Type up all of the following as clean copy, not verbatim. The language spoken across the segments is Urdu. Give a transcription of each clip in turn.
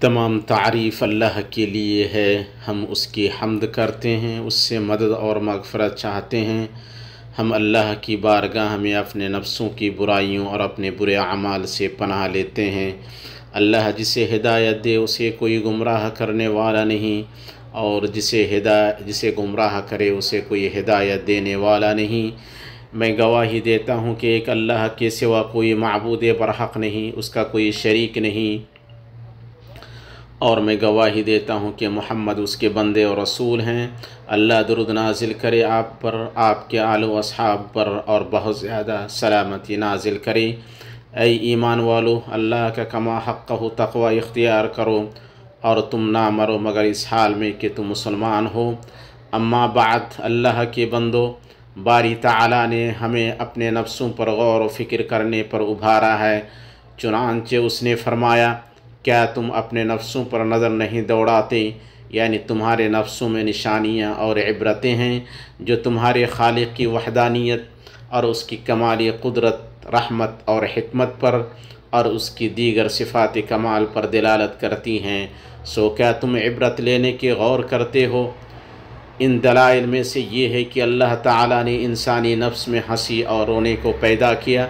تمام تعریف اللہ کے لیے ہے، ہم اس کی حمد کرتے ہیں، اس سے مدد اور مغفرت چاہتے ہیں۔ ہم اللہ کی بارگاہ میں اپنے نفسوں کی برائیوں اور اپنے برے اعمال سے پناہ لیتے ہیں۔ اللہ جسے ہدایت دے اسے کوئی گمراہ کرنے والا نہیں، اور جسے گمراہ کرے اسے کوئی ہدایت دینے والا نہیں۔ میں گواہی دیتا ہوں کہ ایک اللہ کے سوا کوئی معبود برحق نہیں، اس کا کوئی شریک نہیں، اور میں گواہی دیتا ہوں کہ محمد اس کے بندے اور رسول ہیں۔ اللہ درود نازل کرے آپ پر، آپ کے آل و اصحاب پر، اور بہت زیادہ سلامتی نازل کرے۔ اے ایمان والو، اللہ کا کما حقہ تقوی اختیار کرو، اور تم نہ مرو مگر اس حال میں کہ تم مسلمان ہو۔ اما بعد، اللہ کے بندو، باری تعالیٰ نے ہمیں اپنے نفسوں پر غور و فکر کرنے پر ابھارا ہے۔ چنانچہ اس نے فرمایا، کیا تم اپنے نفسوں پر نظر نہیں دوڑاتے؟ یعنی تمہارے نفسوں میں نشانیاں اور عبرتیں ہیں جو تمہارے خالق کی وحدانیت اور اس کی کمالی قدرت، رحمت اور حکمت پر، اور اس کی دیگر صفات کمال پر دلالت کرتی ہیں۔ سو کیا تم عبرت لینے کے غور کرتے ہو؟ ان دلائل میں سے یہ ہے کہ اللہ تعالیٰ نے انسانی نفس میں ہنسی اور رونے کو پیدا کیا،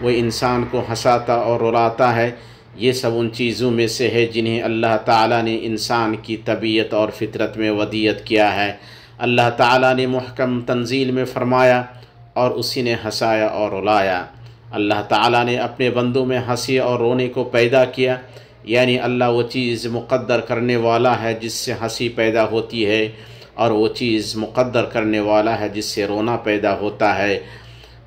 وہ انسان کو ہنساتا اور رلاتا ہے۔ یہ سب ان چیزوں میں سے ہے جنہیں اللہ تعالیٰ نے انسان کی طبیعت اور فطرت میں ودیت کیا ہے۔ اللہ تعالیٰ نے محکم تنزیل میں فرمایا، اور اسی نے ہنسایا اور رلایا۔ اللہ تعالیٰ نے اپنے بندوں میں ہنسی اور رونے کو پیدا کیا، یعنی اللہ وہ چیز مقدر کرنے والا ہے جس سے ہنسی پیدا ہوتی ہے، اور وہ چیز مقدر کرنے والا ہے جس سے رونا پیدا ہوتا ہے۔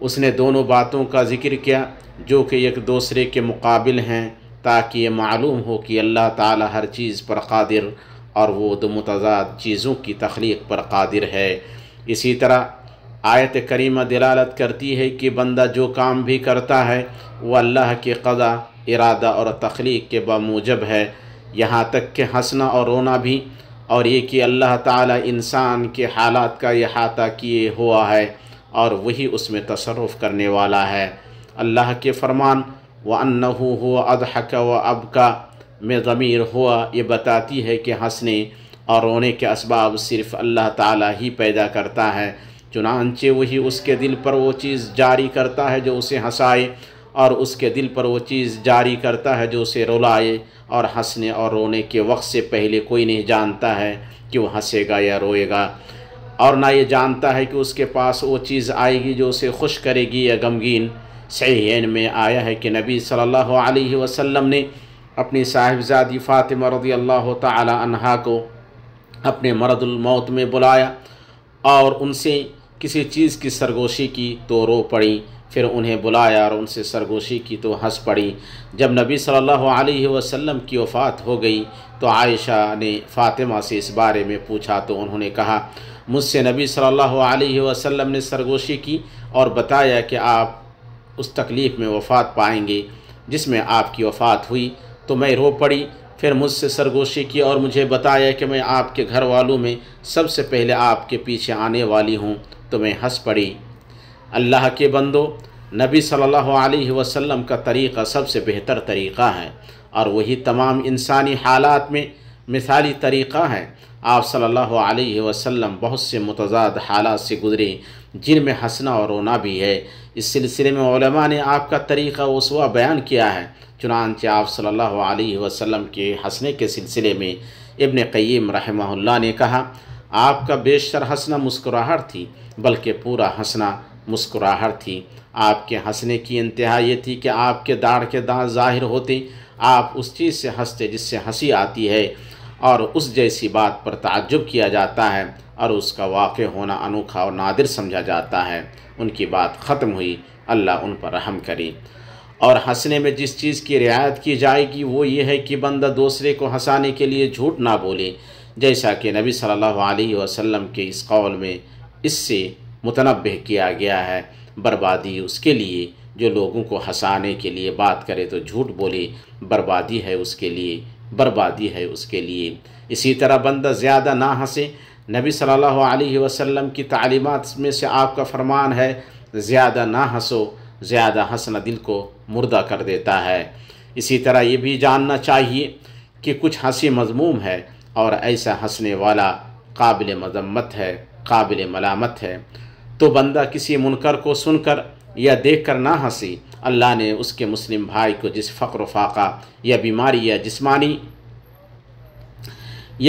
اس نے دونوں باتوں کا ذکر کیا جو کہ ایک دوسرے کے مقابل ہیں، تاکہ یہ معلوم ہو کہ اللہ تعالی ہر چیز پر قادر، اور وہ دو متضاد چیزوں کی تخلیق پر قادر ہے۔ اسی طرح آیت کریمہ دلالت کرتی ہے کہ بندہ جو کام بھی کرتا ہے وہ اللہ کے قضا، ارادہ اور تخلیق کے بموجب ہے، یہاں تک کہ ہنسنا اور رونا بھی، اور یہ کہ اللہ تعالی انسان کے حالات کا احاطہ کیے ہوا ہے اور وہی اس میں تصرف کرنے والا ہے۔ اللہ کے فرمان وَأَنَّهُ هُوَ أَضْحَكَ وَأَبْكَى میں ضمیر ہوا یہ بتاتی ہے کہ ہنسنے اور رونے کے اسباب صرف اللہ تعالی ہی پیدا کرتا ہے، چنانچہ وہی اس کے دل پر وہ چیز جاری کرتا ہے جو اسے ہنسائے، اور اس کے دل پر وہ چیز جاری کرتا ہے جو اسے رلائے، اور ہنسنے اور رونے کے وقت سے پہلے کوئی نہیں جانتا ہے کہ وہ ہنسے گا یا روئے گا، اور نہ یہ جانتا ہے کہ اس کے پاس وہ چیز آئے گی جو اسے خوش کرے گی یا غمگین۔ صحیحین میں آیا ہے کہ نبی صلی اللہ علیہ وسلم نے اپنی صاحبزادی فاطمہ رضی اللہ تعالی عنہا کو اپنے مرض الموت میں بلایا اور ان سے کسی چیز کی سرگوشی کی تو رو پڑی، پھر انہیں بلایا اور ان سے سرگوشی کی تو ہنس پڑی۔ جب نبی صلی اللہ علیہ وسلم کی وفات ہو گئی تو عائشہ نے فاطمہ سے اس بارے میں پوچھا تو انہوں نے کہا، مجھ سے نبی صلی اللہ علیہ وسلم نے سرگوشی کی اور بتایا کہ آپ اس تکلیف میں وفات پائیں گے جس میں آپ کی وفات ہوئی، تو میں رو پڑی۔ پھر مجھ سے سرگوشی کی اور مجھے بتایا کہ میں آپ کے گھر والوں میں سب سے پہلے آپ کے پیچھے آنے والی ہوں، تو میں ہنس پڑی۔ اللہ کے بندو، نبی صلی اللہ علیہ وسلم کا طریقہ سب سے بہتر طریقہ ہے، اور وہی تمام انسانی حالات میں مثالی طریقہ ہے۔ آپ صلی اللہ علیہ وسلم بہت سے متضاد حالات سے گزرے جن میں ہنسنا اور رونا بھی ہے۔ اس سلسلے میں علماء نے آپ کا طریقہ اسوہ بیان کیا ہے۔ چنانچہ آپ صلی اللہ علیہ وسلم کے ہنسنے کے سلسلے میں ابن قیم رحمہ اللہ نے کہا، آپ کا بیشتر ہنسنا مسکراہٹ تھی، بلکہ پورا ہنسنا مسکراہٹ تھی۔ آپ کے ہنسنے کی انتہا یہ تھی کہ آپ کے داڑھ کے دانت ظاہر ہوتے، آپ اس چیز سے ہنستے جس سے ہنسی آتی ہے، اور اس جیسی بات پر تعجب کیا جاتا ہے اور اس کا واقع ہونا انوکھا اور نادر سمجھا جاتا ہے۔ ان کی بات ختم ہوئی، اللہ ان پر رحم کرے۔ اور ہنسنے میں جس چیز کی رعایت کی جائے گی وہ یہ ہے کہ بندہ دوسرے کو ہنسانے کے لیے جھوٹ نہ بولے، جیسا کہ نبی صلی اللہ علیہ وسلم کے اس قول میں اس سے متنبہ کیا گیا ہے، بربادی اس کے لیے جو لوگوں کو ہنسانے کے لیے بات کرے تو جھوٹ بولے، بربادی ہے اس کے لیے، بربادی ہے اس کے لیے۔ اسی طرح بندہ زیادہ نہ ہنسے۔ نبی صلی اللہ علیہ وسلم کی تعلیمات میں سے آپ کا فرمان ہے، زیادہ نہ ہنسو، زیادہ ہنسنا دل کو مردہ کر دیتا ہے۔ اسی طرح یہ بھی جاننا چاہیے کہ کچھ ہنسی مذموم ہے اور ایسا ہنسنے والا قابل مذمت ہے، قابل ملامت ہے، تو بندہ کسی منکر کو سن کر یا دیکھ کر نہ ہنسی۔ اللہ نے اس کے مسلم بھائی کو جس فقر و فاقہ یا بیماری یا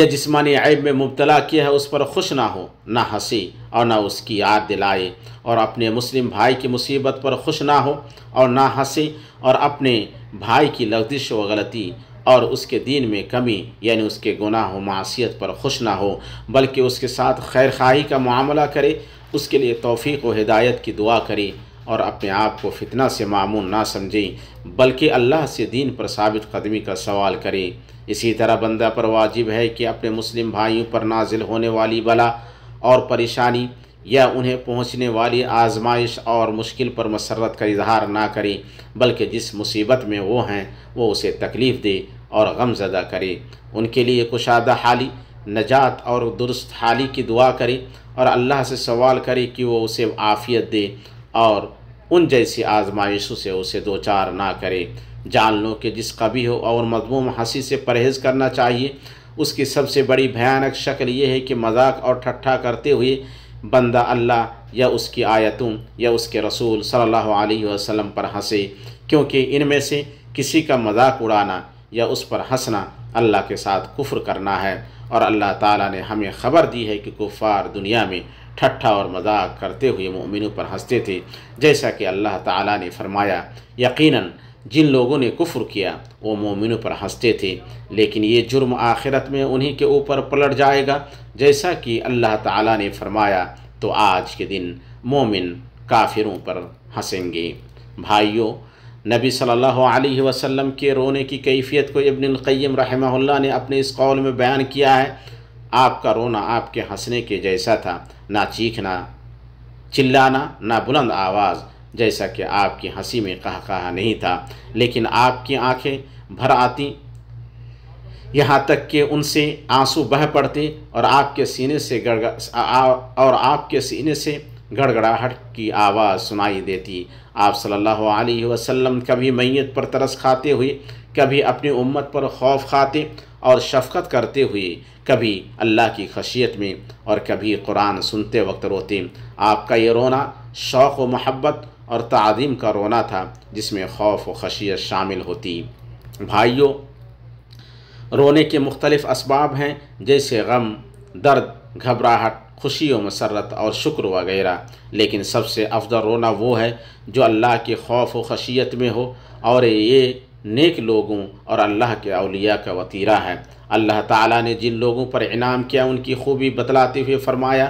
جسمانی عیب میں مبتلا کیا ہے اس پر خوش نہ ہو، نہ ہنسی اور نہ اس کی یاد دلائے، اور اپنے مسلم بھائی کی مصیبت پر خوش نہ ہو اور نہ ہنسے، اور اپنے بھائی کی لغزش و غلطی اور اس کے دین میں کمی یعنی اس کے گناہ و معصیت پر خوش نہ ہو، بلکہ اس کے ساتھ خیر خواہی کا معاملہ کرے، اس کے لیے توفیق و ہدایت کی دعا کرے، اور اپنے آپ کو فتنہ سے معمون نہ سمجھے بلکہ اللہ سے دین پر ثابت قدمی کا سوال کرے۔ اسی طرح بندہ پر واجب ہے کہ اپنے مسلم بھائیوں پر نازل ہونے والی بلا اور پریشانی یا انہیں پہنچنے والی آزمائش اور مشکل پر مسرت کا اظہار نہ کرے، بلکہ جس مصیبت میں وہ ہیں وہ اسے تکلیف دے اور غم زدہ کرے، ان کے لیے کشادہ حالی، نجات اور درست حالی کی دعا کرے، اور اللہ سے سوال کرے کہ وہ اسے عافیت دے اور ان جیسی آزمائشوں سے اسے دوچار نہ کرے۔ جان لو کہ جس قبیح اور مذموم ہنسی سے پرہیز کرنا چاہیے، اس کی سب سے بڑی بھیانک شکل یہ ہے کہ مذاق اور ٹھٹھا کرتے ہوئے بندہ اللہ یا اس کی آیتوں یا اس کے رسول صلی اللہ علیہ وسلم پر ہنسے، کیونکہ ان میں سے کسی کا مذاق اڑانا یا اس پر ہنسنا اللہ کے ساتھ کفر کرنا ہے، اور اللہ تعالیٰ نے ہمیں خبر دی ہے کہ کفار دنیا میں ٹھٹھا اور مذاق کرتے ہوئے مومنوں پر ہنستے تھے، جیسا کہ اللہ تعالیٰ نے فرمایا یقیناً جن لوگوں نے کفر کیا وہ مومنوں پر ہنستے تھے، لیکن یہ جرم آخرت میں انہی کے اوپر پلٹ جائے گا، جیسا کہ اللہ تعالیٰ نے فرمایا تو آج کے دن مومن کافروں پر ہنسیں گے۔ بھائیوں، نبی صلی اللہ علیہ وسلم کے رونے کی کیفیت کو ابن القیم رحمہ اللہ نے اپنے اس قول میں بیان کیا ہے، آپ کا رونا آپ کے ہنسنے کے جیسا تھا، نہ چیخنا، چلانا، نہ بلند آواز، جیسا کہ آپ کی ہنسی میں قہقہا نہیں تھا، لیکن آپ کی آنکھیں بھر آتی یہاں تک کہ ان سے آنسو بہہ پڑتے، اور آپ کے سینے سے گڑگڑاہٹ کی آواز سنائی دیتی۔ آپ صلی اللہ علیہ وسلم کبھی میت پر ترس کھاتے ہوئے، کبھی اپنی امت پر خوف کھاتے اور شفقت کرتے ہوئے، کبھی اللہ کی خشیت میں اور کبھی قرآن سنتے وقت روتے۔ آپ کا یہ رونا شوق و محبت اور تعظیم کا رونا تھا، جس میں خوف و خشیت شامل ہوتی۔ بھائیوں، رونے کے مختلف اسباب ہیں، جیسے غم، درد، گھبراہٹ، خوشی و مسرت اور شکر وغیرہ، لیکن سب سے افضل رونا وہ ہے جو اللہ کے خوف و خشیت میں ہو، اور یہ نیک لوگوں اور اللہ کے اولیاء کا وطیرہ ہے۔ اللہ تعالیٰ نے جن لوگوں پر انعام کیا ان کی خوبی بتلاتے ہوئے فرمایا،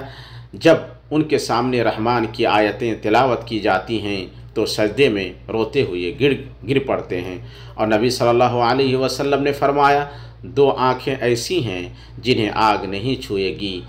جب ان کے سامنے رحمان کی آیتیں تلاوت کی جاتی ہیں تو سجدے میں روتے ہوئے گر پڑتے ہیں، اور نبی صلی اللہ علیہ وسلم نے فرمایا، دو آنکھیں ایسی ہیں جنہیں آگ نہیں چھوئے گی،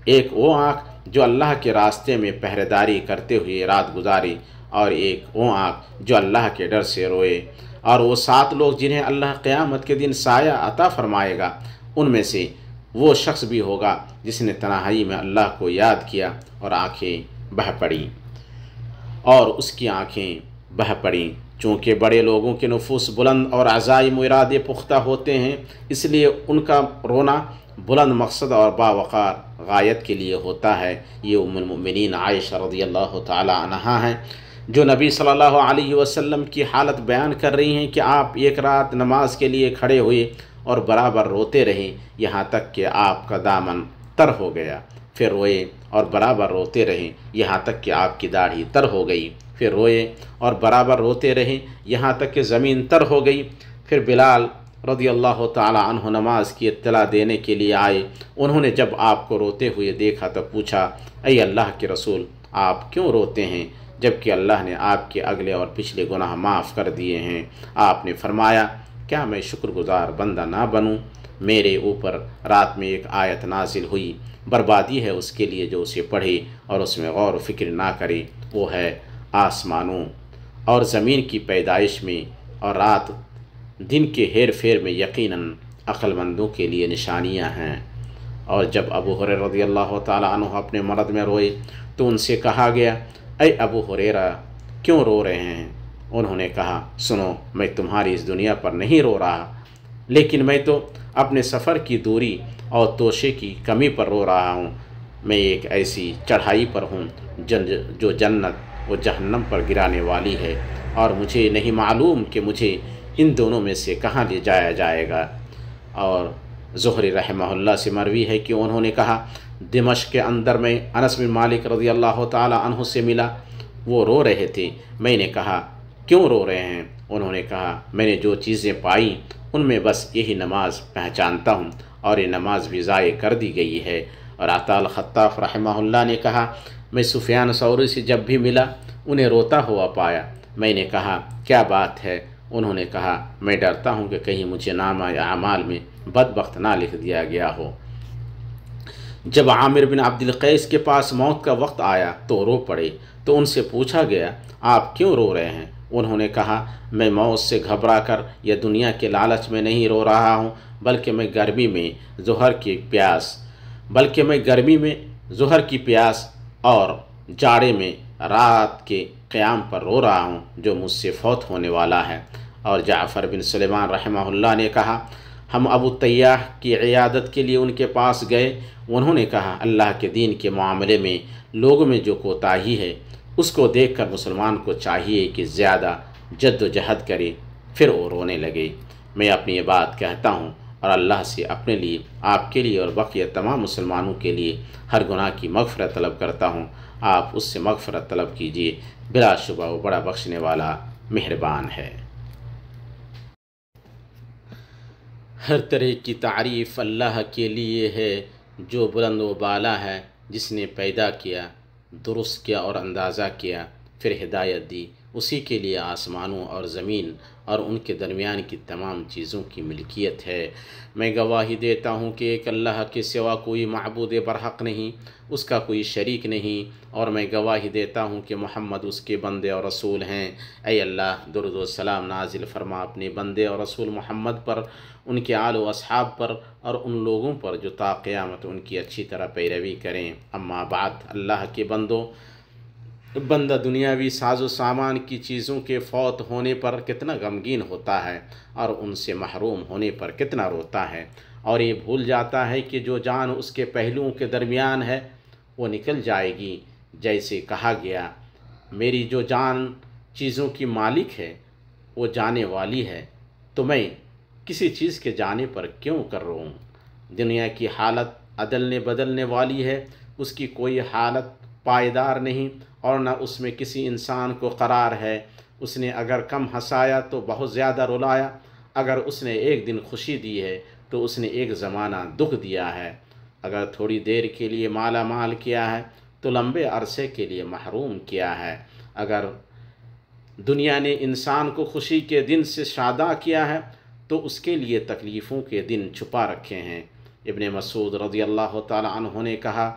ایک وہ آنکھ جو اللہ کے راستے میں پہرے داری کرتے ہوئے رات گزاری، اور ایک وہ آنکھ جو اللہ کے ڈر سے روئے، اور وہ 7 لوگ جنہیں اللہ قیامت کے دن سایہ عطا فرمائے گا، ان میں سے وہ شخص بھی ہوگا جس نے تنہائی میں اللہ کو یاد کیا اور آنکھیں بہہ پڑیں، اور اس کی آنکھیں بہہ پڑیں۔ چونکہ بڑے لوگوں کے نفوس بلند اور عزائم و ارادے پختہ ہوتے ہیں، اس لیے ان کا رونا بلند مقصد اور باوقار غایت کے لیے ہوتا ہے۔ یہ ام المؤمنین عائشہ رضی اللہ تعالی عنہا ہیں، جو نبی صلی اللہ علیہ وسلم کی حالت بیان کر رہی ہیں کہ آپ ایک رات نماز کے لیے کھڑے ہوئے اور برابر روتے رہے، یہاں تک کہ آپ کا دامن تر ہو گیا، پھر روئے اور برابر روتے رہے یہاں تک کہ آپ کی داڑھی تر ہو گئی، پھر روئے اور برابر روتے رہے یہاں تک کہ زمین تر ہو گئی۔ پھر بلال رضی اللہ تعالی عنہ نماز کی اطلاع دینے کے لیے آئے، انہوں نے جب آپ کو روتے ہوئے دیکھا تو پوچھا، اے اللہ کے رسول، آپ کیوں روتے ہیں جبکہ اللہ نے آپ کے اگلے اور پچھلے گناہ معاف کر دیے ہیں؟ آپ نے فرمایا، کیا میں شکر گزار بندہ نہ بنوں؟ میرے اوپر رات میں ایک آیت نازل ہوئی، بربادی ہے اس کے لیے جو اسے پڑھے اور اس میں غور و فکر نہ کرے، وہ ہے آسمانوں اور زمین کی پیدائش میں اور رات دن کے ہیر پھیر میں یقیناً عقل مندوں کے لیے نشانیاں ہیں۔ اور جب ابو ہریرہ رضی اللہ تعالی عنہ اپنے مرض میں روئے تو ان سے کہا گیا، اے ابو ہریرہ کیوں رو رہے ہیں؟ انہوں نے کہا، سنو، میں تمہاری اس دنیا پر نہیں رو رہا لیکن میں تو اپنے سفر کی دوری اور توشے کی کمی پر رو رہا ہوں۔ میں ایک ایسی چڑھائی پر ہوں جو جنت و جہنم پر گرانے والی ہے، اور مجھے نہیں معلوم کہ مجھے ان دونوں میں سے کہاں لے جایا جائے گا۔ اور زہری رحمہ اللہ سے مروی ہے کہ انہوں نے کہا، دمشق کے اندر میں انس بن مالک رضی اللہ تعالی عنہ سے ملا، وہ رو رہے تھے۔ میں نے کہا، کیوں رو رہے ہیں؟ انہوں نے کہا، میں نے جو چیزیں پائیں ان میں بس یہی نماز پہچانتا ہوں، اور یہ نماز بھی ضائع کر دی گئی ہے۔ اور عطا الخطاف رحمہ اللہ نے کہا، میں سفیان ثوری سے جب بھی ملا انہیں روتا ہوا پایا۔ میں نے کہا، کیا بات ہے؟ انہوں نے کہا، میں ڈرتا ہوں کہ کہیں مجھے نامہ اعمال میں بدبخت نہ لکھ دیا گیا ہو۔ جب عامر بن عبد القیس کے پاس موت کا وقت آیا تو رو پڑے، تو ان سے پوچھا گیا، آپ کیوں رو رہے ہیں؟ انہوں نے کہا، میں موت سے گھبرا کر یا دنیا کے لالچ میں نہیں رو رہا ہوں، بلکہ میں گرمی میں ظہر کی پیاس اور جاڑے میں رات کے قیام پر رو رہا ہوں جو مجھ سے فوت ہونے والا ہے۔ اور جعفر بن سلیمان رحمہ اللہ نے کہا، ہم ابو طیاح کی عیادت کے لیے ان کے پاس گئے۔ انہوں نے کہا، اللہ کے دین کے معاملے میں لوگوں میں جو کوتاہی ہے اس کو دیکھ کر مسلمان کو چاہیے کہ زیادہ جد و جہد کرے۔ پھر وہ رونے لگے۔ میں اپنی یہ بات کہتا ہوں اور اللہ سے اپنے لیے، آپ کے لیے اور بقیہ تمام مسلمانوں کے لیے ہر گناہ کی مغفرت طلب کرتا ہوں۔ آپ اس سے مغفرت طلب کیجیے، بلا شبہ وہ بڑا بخشنے والا مہربان ہے۔ ہر طرح کی تعریف اللہ کے لیے ہے جو بلند و بالا ہے، جس نے پیدا کیا، درست کیا اور اندازہ کیا، پھر ہدایت دی۔ اسی کے لیے آسمانوں اور زمین اور ان کے درمیان کی تمام چیزوں کی ملکیت ہے۔ میں گواہی دیتا ہوں کہ ایک اللہ کے سوا کوئی معبود برحق نہیں، اس کا کوئی شریک نہیں، اور میں گواہی دیتا ہوں کہ محمد اس کے بندے اور رسول ہیں۔ اے اللہ، درود و سلام نازل فرما اپنے بندے اور رسول محمد پر، ان کے آل و اصحاب پر، اور ان لوگوں پر جو تا قیامت ان کی اچھی طرح پیروی کریں۔ اما بعد، اللہ کے بندہ دنیاوی ساز و سامان کی چیزوں کے فوت ہونے پر کتنا غمگین ہوتا ہے، اور ان سے محروم ہونے پر کتنا روتا ہے، اور یہ بھول جاتا ہے کہ جو جان اس کے پہلوؤں کے درمیان ہے وہ نکل جائے گی۔ جیسے کہا گیا، میری جو جان چیزوں کی مالک ہے وہ جانے والی ہے، تو میں کسی چیز کے جانے پر کیوں کر رہوں؟ دنیا کی حالت عدلنے بدلنے والی ہے، اس کی کوئی حالت پائیدار نہیں، اور نہ اس میں کسی انسان کو قرار ہے۔ اس نے اگر کم ہنسایا تو بہت زیادہ رلایا، اگر اس نے ایک دن خوشی دی ہے تو اس نے ایک زمانہ دکھ دیا ہے، اگر تھوڑی دیر کے لیے مالا مال کیا ہے تو لمبے عرصے کے لیے محروم کیا ہے، اگر دنیا نے انسان کو خوشی کے دن سے شاداں کیا ہے تو اس کے لیے تکلیفوں کے دن چھپا رکھے ہیں۔ ابن مسعود رضی اللہ تعالی عنہ نے کہا،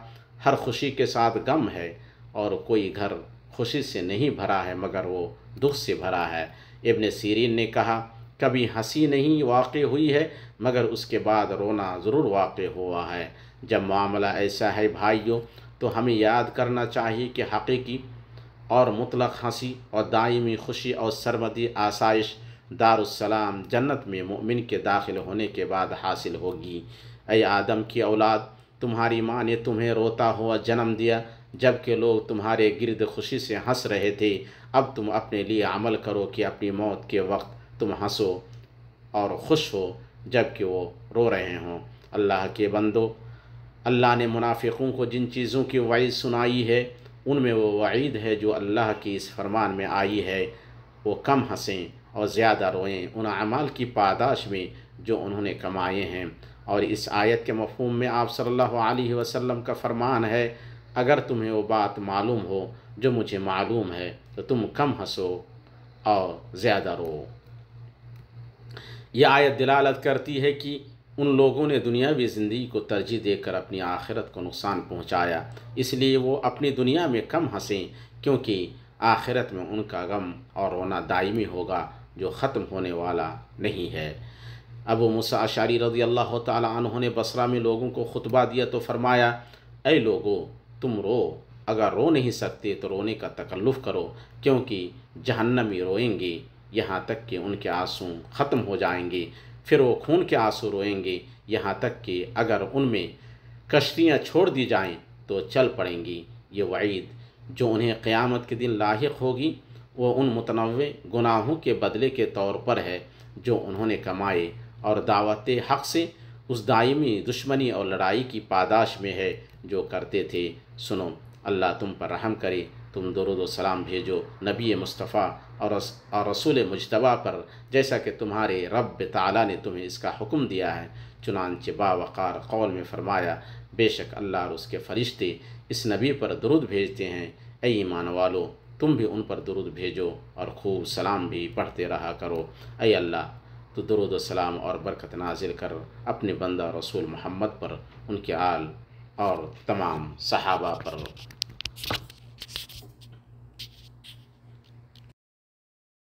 ہر خوشی کے ساتھ غم ہے، اور کوئی گھر خوشی سے نہیں بھرا ہے مگر وہ دکھ سے بھرا ہے۔ ابن سیرین نے کہا، کبھی ہنسی نہیں واقع ہوئی ہے مگر اس کے بعد رونا ضرور واقع ہوا ہے۔ جب معاملہ ایسا ہے بھائیوں، تو ہمیں یاد کرنا چاہیے کہ حقیقی اور مطلق ہنسی اور دائمی خوشی اور سرمدی آسائش دارالسلام جنت میں مومن کے داخل ہونے کے بعد حاصل ہوگی۔ اے آدم کی اولاد، تمہاری ماں نے تمہیں روتا ہوا جنم دیا جبکہ لوگ تمہارے گرد خوشی سے ہنس رہے تھے۔ اب تم اپنے لیے عمل کرو کہ اپنی موت کے وقت تم ہنسو اور خوش ہو جبکہ وہ رو رہے ہوں۔ اللہ کے بندو، اللہ نے منافقوں کو جن چیزوں کی وعید سنائی ہے ان میں وہ وعید ہے جو اللہ کی اس فرمان میں آئی ہے، وہ کم ہنسیں اور زیادہ روئیں ان اعمال کی پاداش میں جو انہوں نے کمائے ہیں۔ اور اس آیت کے مفہوم میں آپ صلی اللہ علیہ وسلم کا فرمان ہے، اگر تمہیں وہ بات معلوم ہو جو مجھے معلوم ہے تو تم کم ہنسو اور زیادہ رو۔ یہ آیت دلالت کرتی ہے کہ ان لوگوں نے دنیاوی زندگی کو ترجیح دے کر اپنی آخرت کو نقصان پہنچایا، اس لیے وہ اپنی دنیا میں کم ہنسیں، کیونکہ آخرت میں ان کا غم اور رونا دائمی ہوگا جو ختم ہونے والا نہیں ہے۔ ابو موسیٰ اشعری رضی اللہ تعالی عنہ نے بصرہ میں لوگوں کو خطبہ دیا تو فرمایا، اے لوگو، تم رو، اگر رو نہیں سکتے تو رونے کا تکلف کرو، کیونکہ جہنمی روئیں گے یہاں تک کہ ان کے آنسو ختم ہو جائیں گے، پھر وہ خون کے آنسو روئیں گے، یہاں تک کہ اگر ان میں کشتیاں چھوڑ دی جائیں تو چل پڑیں گی۔ یہ وعید جو انہیں قیامت کے دن لاحق ہوگی وہ ان متنوع گناہوں کے بدلے کے طور پر ہے جو انہوں نے کمائے، اور دعوت حق سے اس دائمی دشمنی اور لڑائی کی پاداش میں ہے جو کرتے تھے۔ سنو، اللہ تم پر رحم کرے، تم درود و سلام بھیجو نبی مصطفیٰ اور رسول مجتبیٰ پر، جیسا کہ تمہارے رب تعالیٰ نے تمہیں اس کا حکم دیا ہے۔ چنانچہ باوقار قول میں فرمایا، بے شک اللہ اور اس کے فرشتے اس نبی پر درود بھیجتے ہیں۔ اے ایمان والو، تم بھی ان پر درود بھیجو اور خوب سلام بھی پڑھتے رہا کرو۔ اے اللہ، تو درود و سلام اور برکت نازل کر اپنے بندہ رسول محمد پر، ان کے آل اور تمام صحابہ پر۔